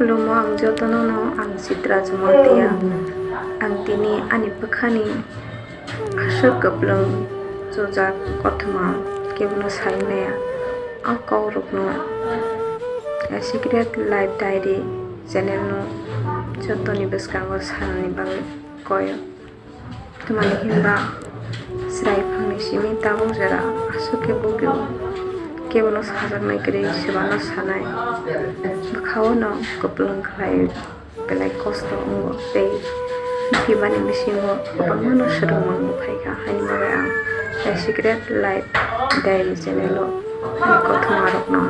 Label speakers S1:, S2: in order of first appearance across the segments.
S1: Khulumo ang jotono no ang sitra jumotia ang tini ani bwkhani asuk kaplung Chajak kothma kebo saimaya ang kaurok no a secret life diary channel no jotoni bwskango sanani bagui koyo tumani himba srai phangni simi tabung jara asuk kebo kebo no sajaknai kri sibano sanai bwkhao no kaplung khlai belai kosto ungo tei hibani bisingo pangmano serumang khaika haini bagai ang a secret life diary channel o kothmarok no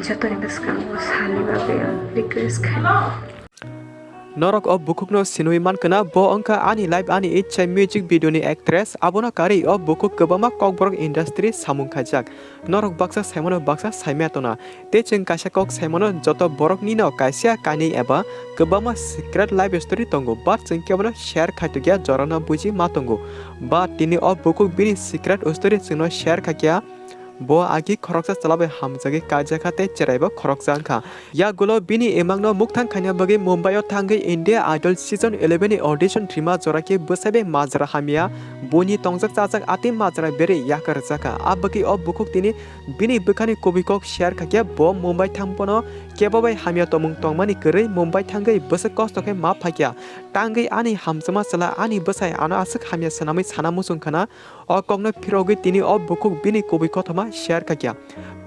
S1: jotoni bwskango sani bagai ang request khai
S2: norok of bukukno Hinui mankana bo angka ani live ani ichai music video ni actress abono kari of bukuk kebama kokborok industry samung khajak norok baksa saimono baksa saimatona te chung kaisa kok saimono joto borok nino kaisia kani eba kebama secret live story tongo bat chung kebono share khaitugya jorana buji matongo bat tini of bukuk bini secret story chungno share khakya bo agi khoroksa chalabai hamjagi kajaka te cheraiba khoroksa angkha ya gulo bini emangno mukthang khania bagi Mumbai o Thangwi India Idol season 11 ni audition drama jorake Bwsai Majwra hamya boni Tongjak Chajak ati Majwra bere yakar jaka abagi ob bukuk tini bini bwkhani kobikok share khakya bo Mumbai thangpono kebo bai hamya tomung tongmani korei Mumbai Thangwi Bwsai kostokhe ma phakya Tangwi ani hamsama chala ani Bwsai ana asuk hamya sanamai sana musung khana o kongno phirogi tini ob bukuk bini kobiko thama share kakya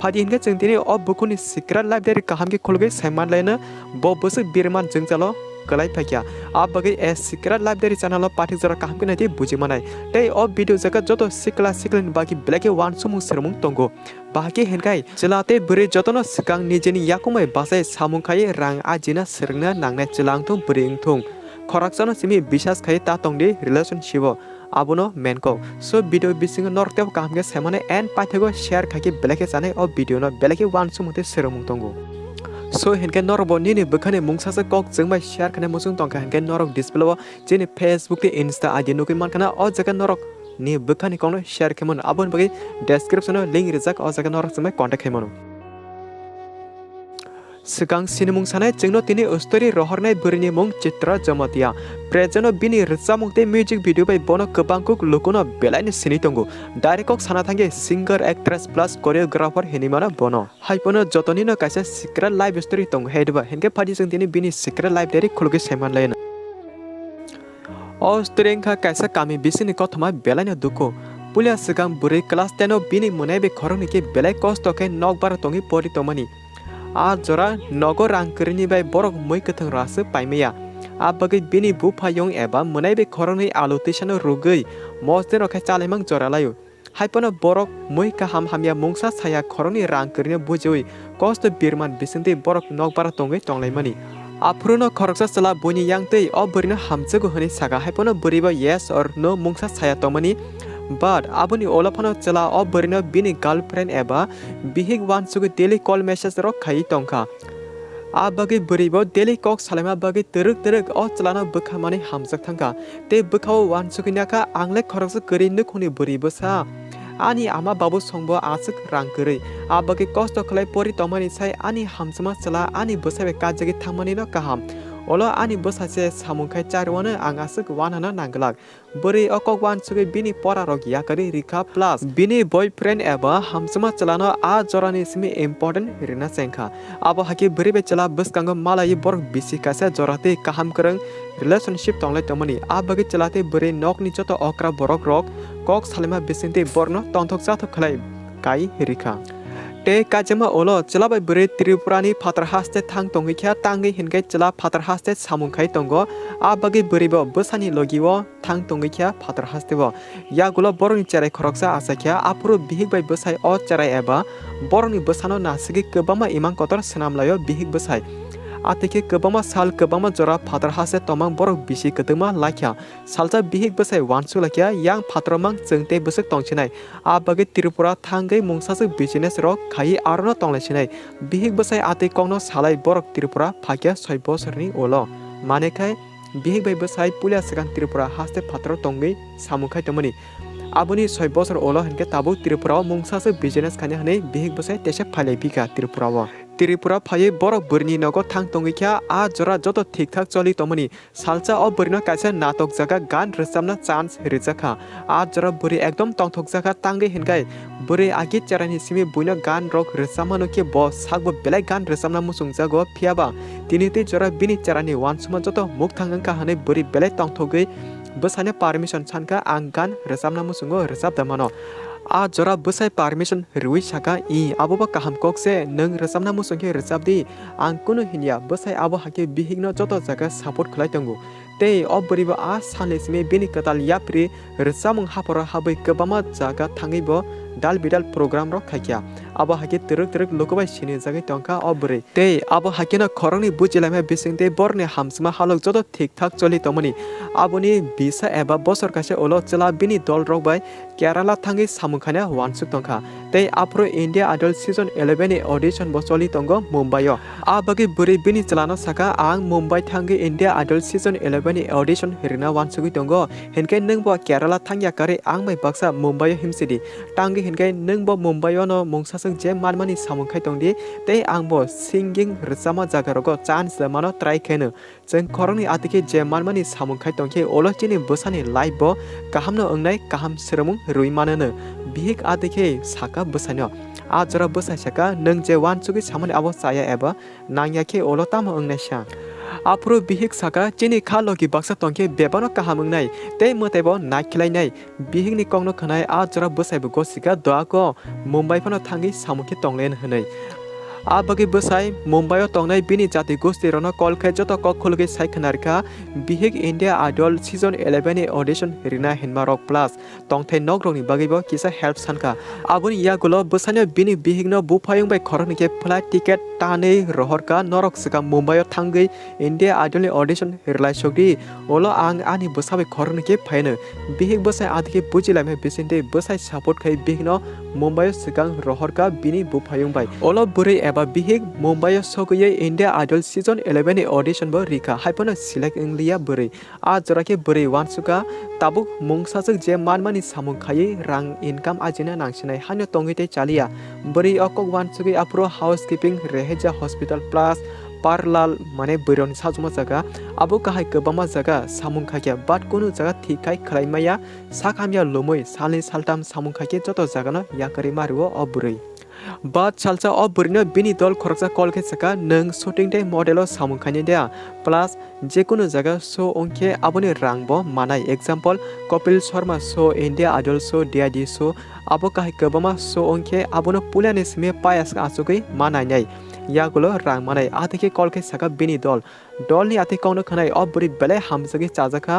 S2: phadi hinga chung tini ob bukuni secret library kaham ke khulge saiman laina bo bwsai birman chung chalo kalai phakya ab bagai a secret library channel pathik jara kaham ke nati buji manai tei ob video jaga joto sikla siklin baki black wansuk sermung tongo bahki hinkai chelate bure jotono sikang nijeni yakumai basai samung khai rang ajina serngna nangnai chelang thung bring thung khoroksa simi bisas khai ta tongde relationship abono menko so video bising norte kaham ke semane and pathego share khaki belake chane o video no belake wansuk mute sermung tongo so henke norbo nini bwkhani mungsasa kok jengbai share khane musung tongkha henke norok display o jeni Facebook te insta adi nukui mankana o jaga norok ni bwkhani kongno share khemon abon bagi description o link rijak o jaga norok jengbai contact khemon Sekang sinimung sanai jengno tini story rohornai burini mung citra jamatia preseno bini Rwchapna music video bai bono kebangkuk lukuno belaini sini tongo direct sana thange singer actress plus choreographer hinimana bono haipono jotoni no kaisa secret live story tong hedba henke phadi jeng tini bini secret live dari khulge seman laina o story kha kaisa kami bisini kothoma belaini duko pulia sekang buri class 10 o bini munaibe khoroni ke belai kosto ke nokbar tongi pori tomani a jora nogo rangkrini bai borok moi kathang rasu paimaya a bagai bini bupayong eba munaibe khoroni alutisano rugei mosdeno kha chalemang jora layo haipono borok moi ka hamya mungsa saya khoroni rangkrini bujoi kosto birman bisinte borok nokbar tongai tonglaimani apruno khoroksa chala boni yangtei obrino hamjago honi saga haipono buriba yes or no mungsa saya tomani but aboni olapano chala obrino bini girlfriend eba bihik wansuk daily call message ro khai tongkha abagi buribo daily kok salema bagi teruk o chalana bwkha mani hamjak thangka te bwkhao wansuk naka angle khoroksa kori nukhuni buribo sa ani ama babu songbo asuk rangkori abagi kosto khlai pori tomani sai ani hamsama chala ani bwsai kajagi thangmani no kaham olo ani bwsai samungkai charwana angasuk wanana nanglak buri okok wansuk bini porarok yakari rika plus bini boyfriend eba hamsama chalano a jorani simi important rina sengkha abo haki buri be chala bwskango malai borok bisi kasa jorate kaham krang relationship tonglai tomani abagi chalate buri nokni joto okra borok rok kok salema bisinte borno tonthok chathok khlai kai rika te kajama olo chalabai bure Tripurani phatar haste thang tongi kya tangi hinkai chala phatar haste samungkai tongo abagi buribo bwsani logiwo thang tongi kya phatar haste bo yagulo boroni cherai khoroksa asakya apuru bihik bai bwsai o cherai eba boroni bwsano nasigi kebama imang kotor senamlayo bihik bwsai atike kebama sal kebama jora phatar hase tomang borok bisi ketema lakya salja bihik bwsai wansu lakya yang phatromang chengte bwsuk tongchinai abagi Tripura Thangwi mungsasuk business ro khai arno tonglaichinai bihik bwsai ate kongno salai borok Tripura phakya 6 bosorni olo manekai bihik bai bwsai pulia sekang Tripura haste phatro tongwi samukhai tomani aboni 6 bosor olo henke tabu Tripura mungsasuk business khani hane bihik bwsai tese phalai bika Tripura Tripura phaye borok burni nogo thang tongikya a jora joto thik thak choli tomani salcha o burino kaisa natok jaga gan rwchapna chance rwchakha a jora buri ekdom tongthok jaka Tangwi hinkai buri agi charani simi buino gan rok rwchapmano ke bo sakbo belai gan rwchapna musung jago phiaba tini te jora bini charani wansuk joto mukthang angka hane buri belai tongthogui bwsai permission sanka ang gan rwchapna musungo rwchapdamano a jora bwsai permission rui saka I aboba kaham kokse nung rwchapna musungke rwchapdi ang kuno hinya bwsai abo hake bihikno joto jaga support khlai tongo tei oboribo a sanlesime bini katal yapri rwchapmung hapora habai kwbama jaga thangwibo dal bidal program rok khaikya abo hake teruk lokobai sini jagai tongka obri tei abo hake na khorokni bujilame bisingte borne hamsma halok joto thik thak choli tomani aboni bisa eba bosor kaise olo chela bini dol rok bai Kerala Thangwi samukhana wansuk tongkha tei apro India Idol season 11 e audition bo choli tongo Mumbai o abagi buri bini chelano saka ang Mumbai Thangwi India Idol season 11 e audition hirina wansuk tongo henkai nungbo Kerala Thangya kare ang mai baksa Mumbai himsidi Tangwi henkai nungbo Mumbai no mungsasung je manmani samungkhai tongdi tei angbo singing rwchapma jagarogo chance mano try kheno jeng khorokni atike je manmani samungkhai tongke olo chini bwsani live bo kahamno ongnai kaham sromung rui manano bihik atike saka bwsano a jora bwsai saka nung je wansugi samani abo chaya eba nangyake olo tamo ongnai apro bihik saka chini khalogi baksa tongke bebano kahamungnai tei motebo naikhlainai bihikni kongno khanai a jora bwsai bo gosika doako Mumbai phano Thangwi samukhe tonglen hwnai abagi bwsai Mumbai o tongnai bini jati gosti rono call khai joto kok khulgi saikhanarka Bihik India Idol season 11 e audition rina hinma rock plus tongthai nogrokni bagibo kisa help sanka aboni yagulo bwsai bini bihik no bufayung bai khorokni ke flight ticket tanei rohorka norok sika Mumbai o Thangwi India Idol audition hirlai sokdi olo ang ani bwsai khorokni ke phaino bihik bwsai adike bujilame bisinte bwsai support khai bihik no Mumbai sikang rohorka bini bufayung bai olo buri eba bihik Mumbai sokuye India Idol season 11 audition bo rika haipono select inglia buri a jorake buri wansuka tabuk mungsasuk je manmani samungkhai rang income ajina nangsinai hanyo tongite chalia buri okok wansuki apro housekeeping reheja hospital plus parlal mane buroni sajuma jaga abo kahai kwbama jaga samungkhai bat kono jaga thikai khlaimaya sakhamya lomoi salni saltam samungkhai joto jaga no yakari maruo oburi bat salcha oburino bini dol khoroksa call ke saka nung shooting day modelo samungkhani dia plus je kono jaga show onke aboni rangbo manai example kapil sharma show India Idol show DID show abo kahai kwbama show onke abono pulani sime payas asugui manai nai yagulo rang manai atike call ke saka bini dol dolni ate kongno khanai oburi belai hamjagi chajaka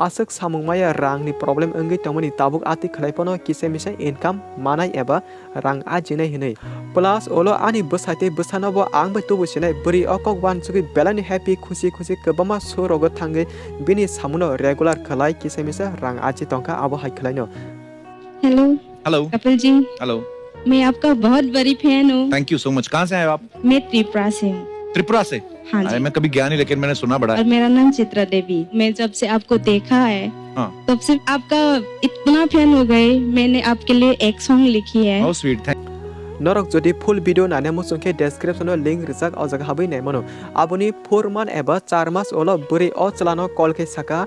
S2: asuk samungmaya rangni problem ongi tongmani tabuk ati khlaipono kise misai income manai eba rang ajinai hinai plus olo ani bwsaite bwsanobo angbai tubusinai buri okok wansugi belani happy khushi kwbama sorogo Thangwi bini samuno regular khlai kise misai rang aji tongka abo hai khlaino
S3: hello
S4: Kapil ji,
S3: hello
S4: मैं आपका बहुत बड़ी fan हूँ।
S3: Thank you so much. कहाँ से आए हो आप?
S4: मैं त्रिपुरा से हूँ।
S3: त्रिपुरा से?
S4: हाँ जी।
S3: अरे मैं कभी गया नहीं लेकिन मैंने सुना बड़ा
S4: और मेरा नाम चित्रा देवी। मैं जब से आपको देखा है तब से आपका इतना फैन हो गए, मैंने आपके लिए एक सॉन्ग लिखी है।
S3: How sweet. Thank
S2: norok jodi full video nane musungke description link rijak ojak habai nai mano aboni 4 man eba 4 mas olo buri o chalano call ke saka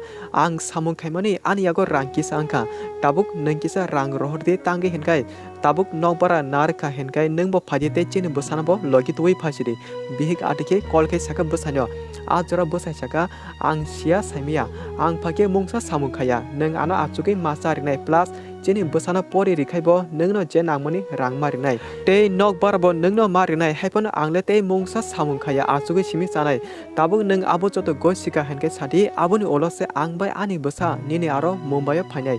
S2: ang samung khaimani ani yago rangki sangka tabuk nengkisa rang rohorde Tangwi hinkai tabuk nokbara narka hinkai nengbo phajite chin bwsanabo logi tuwi phasidi bihik atike call ke saka bwsano a jora bwsai saka ang sia saimia ang phake mungsa samung khaya neng ana achuki masari nai plus chini bwsana pori rikhaibo nengno je nangmani rang marinai tei nokbar bo nengno marinai haipon angle tei mungsa samung khaya achugi simi chanai tabuk neng abo joto gosika henkai sadi aboni olose angbai ani bwsa nini aro Mumbai o phainai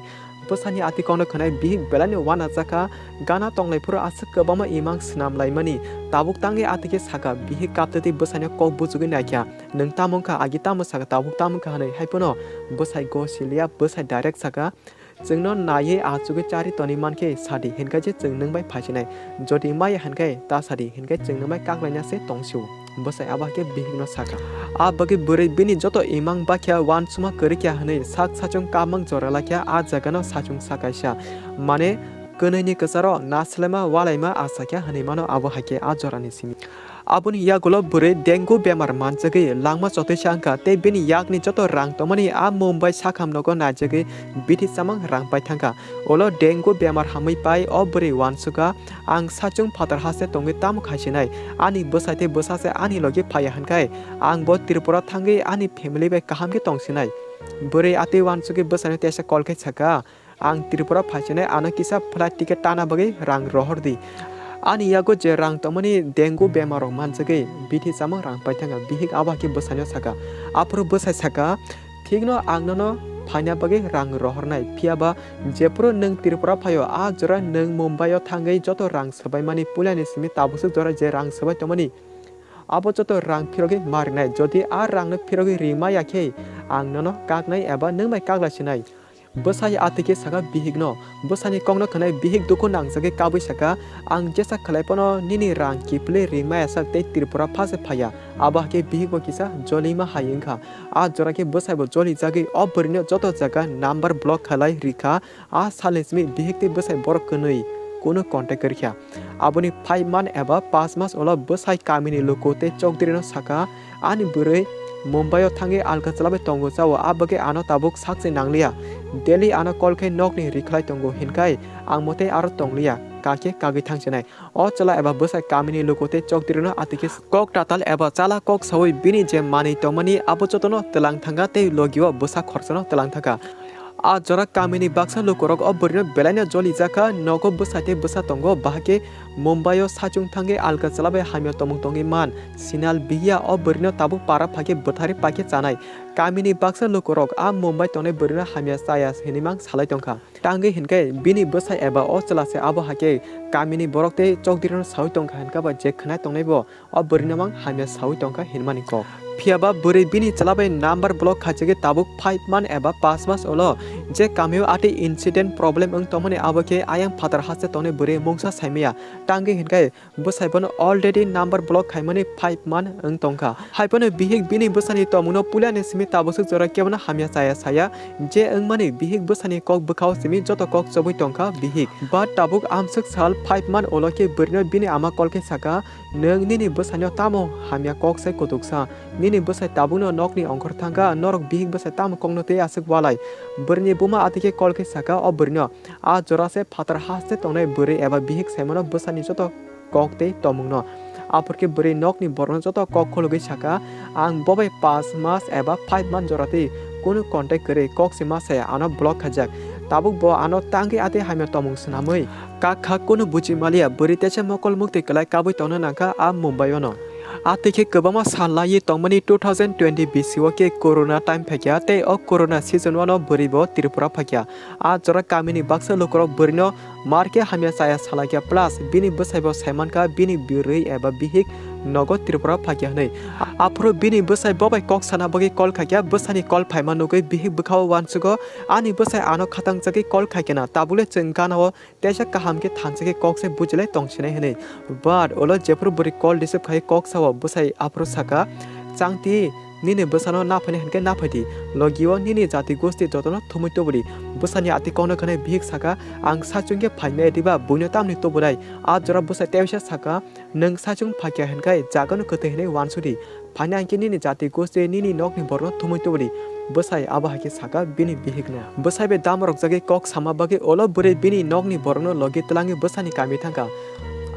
S2: bwsani atikongno khanai bihik belani wana jaka gana tonglaipuro asuk kwbama imang snamlaimani tabuk Tangwi atike saka bihik kaptati bwsani kok bujugi naikya neng tamungkha agi tamu saka tabuk tamungkha hanai haipono bwsai gosilia bwsai direct saka जोंनो नाये आचुगे चारि तनि मानके सादि हिनका जे जों नंबाय फासिनाय जदि my हनकाय ता सादि हिनकाय जों नंबाय काकलायनासे तंसिउ बसाय आबाके बिहिनो साका आ बगे बुरै बिनि जतो इमां बाख्या वानसुमा करिक्या हनै साक साचुं कामं जरालाख्या आ जगानो साचुं साकायसा माने कनैनि कसारो नासलेमा वालायमा आसाख्या हनै मानो आबो हाके आ जरानि सिमि aboni yagulo bure dengu bemar manjage langma chote sangka te bini yakni joto rang tomani a Mumbai sakham nogo najage biti samang rang pai thangka olo dengu bemar hamui pai o bure wansuka ang sachung phatar hase tongi tam khaisinai ani bwsai bwsase ani logi phaya hankai ang bo Tripura thangi ani family bai kaham ke tongsinai bure ate wansuki bwsai tesa kolkai chaka ang Tripura phaisinai ana kisa flight ticket tana bagi rang rohordi ani yago je rang tomani dengu bemar manjage biti samang rang pai thanga bihik aba ke bwsai saka apro bwsai saka thigno angno Panya bagi rang rohornai piaba jepro neng Tripura phayo a jora neng Mumbai o thangai joto rang sabai mani pulani simi tabusuk jora je rang sabai tomani abo joto rang phirogi marnai jodi a rang no phirogi ringma yakhe angno kaknai eba neng mai kakla sinai Bwsai atike saka bihik no bwsani kongno khanai bihik duko nangjage kabui saka ang jesa khalaipono nini rang kiple ringma sak te Tripura phase phaya aba ke bihik bo kisa jolima hayengkha a jora ke bwsai bo joli jage obrino joto jaga number block khalai rikha a salesmi bihik te bwsai borok kunui কোনো contact করিয়া আপনি 5 মান এবা 5 মাস OLA বসাই কামিনি লোকতে চকদিরিনো সাকা আনি বুরে মুম্বাইও থাঙ্গে আলকা চালাবে তঙ্গো চাও আবগে আনো তাবুক সাকসে নাংলিয়া দিল্লি আনো কলকে নকনি রিখলাই তঙ্গো হিনকাই আং মতে আরো তংলিয়া কাকে কাগি থাংছেনাই অ চালা এবা বসাই কামিনি লোকতে চকদিরিনো আতিকে কক টাতাল এবা চালা কক সাউই বিনি যে মানি তমনি আবচতনো তেলাং থাঙ্গা তে লগিও বসা খরচনো তেলাং থাকা a jora kamini baksa lokorok obrino belanya joli jaka nogo bwsate bwsa tongo bahake Mumbai o sachung thange alka chalabe hamya tomung tongi man sinal biya obrino tabu para phake bothari pake chanai kamini baksa lokorok a Mumbai tone borino hamya saya hinimang salai tongkha tangi hinkai bini bwsai eba o chalase abo hake kamini borokte chokdirino sawi tongkha hinka ba je khnai tongnai bo obrino mang hamya sawi tongkha hinmani ko Piaba buri bini chalabai number block khachege tabuk 5 man eba 5 mas olo je kameo ate incident problem ang tomani abake ayang phatar hase tone buri mongsa saimia tangi hinkai bwsai bono already number block khaimani 5 man ang tongkha haipono bihik bini bwsani tomuno pulani simi tabusuk jora kebona hamya saya je ang mani bihik bwsani kok bwkhao simi joto kok chobui tongkha bihik ba tabuk amsuk sal 5 man olo ke burino bini ama kolke saka nang nini bwsani tamo hamya kok sai kotuksa nini bwsai tabuno nokni ongkhor thangka norok bihik bwsai tam kongno te asuk walai burni buma atike kolke saka o burno a jorase phatar haste tongnai buri eba bihik saimono bwsani joto kokte tomungno apurke buri nokni borno joto kok khologi saka ang bobai 5 mas eba 5 man jorate kono contact kore kok sima saya ano block khajak tabuk bo ano tangi ate hamya tomung snamoi kakha kono buji malia buri techa mokol mukti kalai kabui tona nangka a Mumbai ono Atike kebama salai tongmani 2020 BCO ke corona time phakya te o corona season 1 buribo Tripura phakya a jora kamini baksa lokoro burino marke hamya saya salakya plus bini bwsaibo saimanka bini birui eba bihik nogo Tripura phakya nei apro bini bwsai bobai kok sana bagi kol khakya bwsani kol phaima nugoi bihik bwkhao wansugo ani bwsai ano khatang jagi kol khakena tabule chengkanao tesa kaham ke thanjage kok se bujle tongsinai hene but olo jepro buri kol receive khai kok sawo bwsai apro saka changti nini bwsano naphane henke naphati logio nini jati gosti jotono thumui toburi bwsani ati kono khane bihik saka ang sachungge phaine ediba buino tamni toburai a jora bwsai tebsa saka nang sachung phakya henkai jagano kote hene wansudi phaine angke nini jati gosti nini nokni borno thumui toburi bwsai abahake saka bini bihikna bwsai be damrok jage kok sama bage olo bure bini nokni borno logi tlangi bwsani kami thangka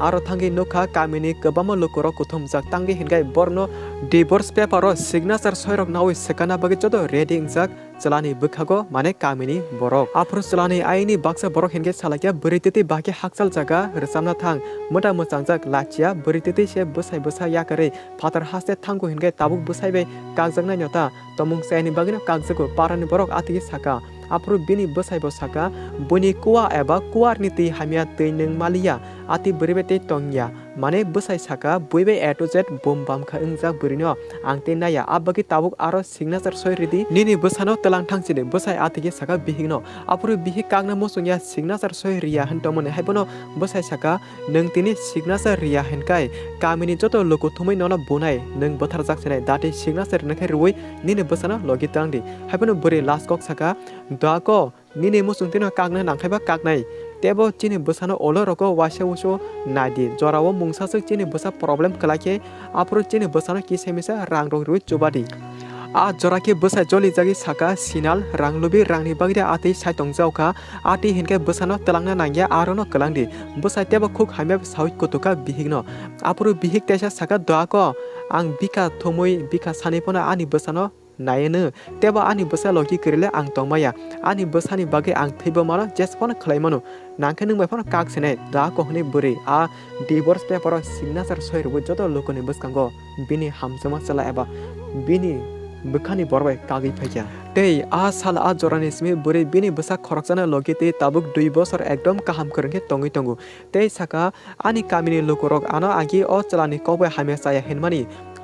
S2: aro thangi nokha kamini kebama lokoro kothom jak tangi hingai borno divorce paper ro signature soirok nawi sekana bagi jodo ready jak chalani bwkhago mane kamini borok apro chalani aini baksa borok hinge salakya burititi baki hakchal jaga rwchapna thang mota mochangjak lachia burititi se bwsai yakare phatar haste thangko hinge tabuk bwsai be kakjaknai nyota tomung saini bagino kakjago parani borok ati saka apro bini bwsai bo saka buni kuwa eba kuwar niti hamya teineng malia ati buribete tongya mane bwsai saka buibe a to z bom bam kha ingjak burino angte naya abagi tabuk aro signature soiridi nini bwsano telang thangchide bwsai atike saka bihigno apro bihik kagna mosungya signature soiria hantomone haibono bwsai saka nang tini signature ria henkai kamini joto loko thumai nona bonai nang bothar jaksenai dati signature nakhai ruoi nini bwsano logi tangdi haibono buri last kok saka dako nini mosungtino kagna nangkhaiba kagnai tebo chini bwsano olo roko wase uso nadi jorao mungsasuk chini bwsa problem khlake apro chini bwsano kisemisa rang rok rui chubadi a jorake bwsai joli jagi saka sinal ranglubi rangni bagri ati saitong jauka ati hinkai bwsano telangna nangya arono kelangdi bwsai tebo khuk hamya sawi kutuka bihikno apro bihik tesa saka doako ang bika thomui bika sanipona ani bwsano nayene tebo ani bwsa logi kirile ang tongmaya ani bwsani bagi ang thibomano jespon khlaimano nangkhe bai phano kaksene da kohni buri a divorce paper signature soirbu joto lokoni bwskango bini hamjama chala eba bini bwkhani borbai kagi phaikya tei a sal a jorani simi buri bini bwsa khoroksana logi tei tabuk 2 bosor ekdom kaham krengke tongi tongu tei saka ani kamini lokorok ano agi o chalani kobai hamya saya henmani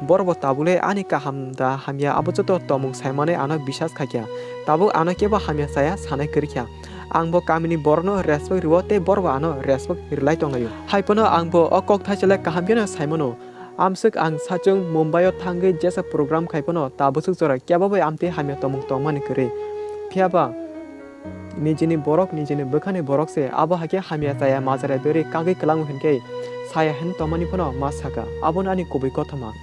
S2: borbo tabule ani kaham da hamya abojoto tomung saimane ano bisas khakya tabu ano kebo hamya saya sanai kirkya angbo kamini borno respect riwo tei borbo ano respect rilai tonglayo haipono angbo o kok thaisele kahambiano saimono amsuk ang sachung Mumbai Thangwi jesa program khaipono tabusuk jora kebabo amte hamya tomung tongmani kre phiaba nijini borok nijini bwkhani borok se abo hake hamya saya majra beri kagi klang henke saya hen tomani phono masaka abon ani kobai kothama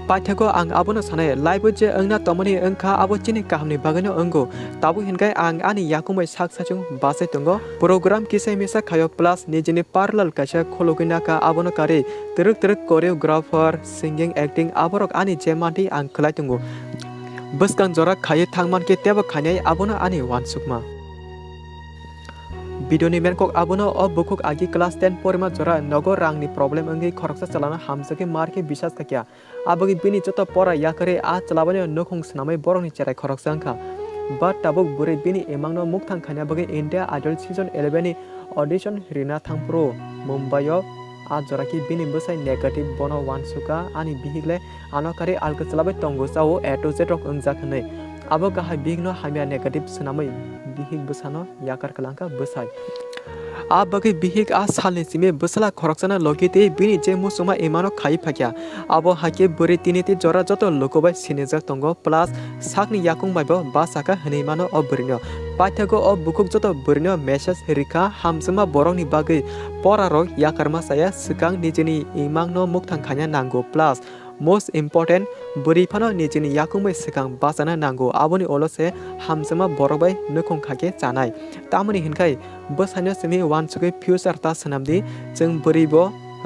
S2: paithako ang abono sanai live je angna tomani angkha abo chini kahamni bagano ango tabu hinkai ang ani yakumai sak sachung basai tongo program kisai misa khayo plus nijini parallel kaisa khologina ka abono kare teruk choreographer singing acting aborok ani jemati ang khlai tongo bwskang jora khaye thangman ke tebo khanai abono ani wansukma video ni menkok abono o bukuk agi class 10 porima jora nogo rangni problem angi khoroksa chalana hamjake marke bisas kakya abagi bini joto pora yakare a chalabane Nukhung snamai borokni cherai khoroksa angkha but tabuk buri bini emangno mukthang khania bagi India Idol season 11 ni audition rina thangpro Mumbai a joraki bini bwsai negative bono wansuka ani bihikle anokari alka chalabai tongo chao a to z rok ungjak hnai abo kahai bigno hamya negative snamai bihik bwsano yakar kalangka bwsai a bagi bihik a salni sime bwsala khoroksana logite bini je musuma emano khai phakya abo hake buri tini te jora joto lokobai sinejak tongo plus sakni yakung baibo basaka hne mano obrino paithako o bukuk joto burino message rika hamjama borokni bagi porarok yakarma saya sikang nijini imangno mukthang khanya nango plus most important buri phano nijini yakungbai sikang basana nango aboni olose hamjama borokbai Nukhung khake chanai tamani hinkai bwsaino simi wansukai future ta sanamdi jeng buribo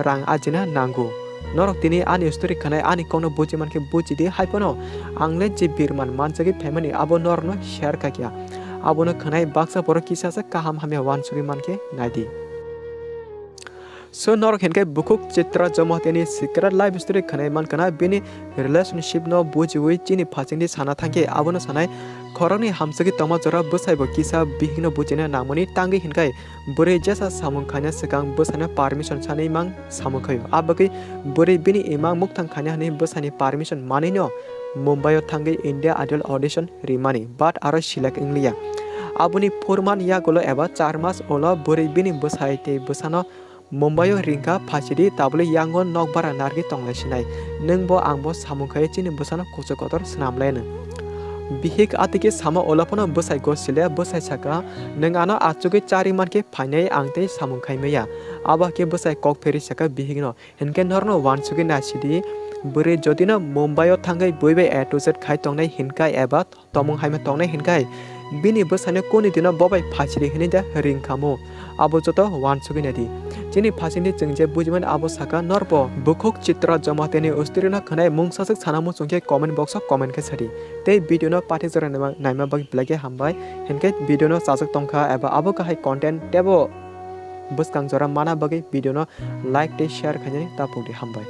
S2: rang ajina nango norok tini ani story khanai ani kono buji manke bujidi haipono angle je birman mansagi family abo norno share kakya abono khanai baksa borok kisasa kaham hamya wansukai manke naidi so norok henkai bukuk chitra jamoteni secret life story khanai man kana bini relationship no bujiwi chini phachingni sana thangke abono sanai khoroni hamsagi toma jora bwsai bo kisa bihino bujina namoni tangi hinkai buri jesa samung khanya sikang bwsana permission sanai mang samukhayo abagi buri bini emang mukthang khanya ni bwsani permission manino Mumbai Thangwi India Idol audition rimani but aro select inglia abuni 4 man ya golo eba 4 mas ola buri bini bwsai te bwsano Mumbai ringka phachidi tabule yangon nokbara nargi tonglasinai ningbo angbo samungkhai chini bwsano kuchokotor snamlaina bihik atike sama olapono bwsai go sile bwsai saka ningano achugi chari manke phainai angtei samungkhai meya aba ke bwsai kok pheri saka bihikno henke norno wansugi nasidi buri jodina Mumbai Thangwi boibai a to z khai tongnai hinkai eba tomung haima tongnai hinkai bini bwsane koni dino bobai phachiri hinida ringkhamo abo joto wansugi nadi chini phachini jengje bujiman abo saka norbo bukuk chitra jamateni ustirina khanai mungsasuk sanamu chungke comment box comment ke sari tei video no pathi jora naima bagi blage hambai henke video no sajak tongkha eba abo kahai content tebo bwskang jora mana bagi video no like tei share khani tapudi hambai।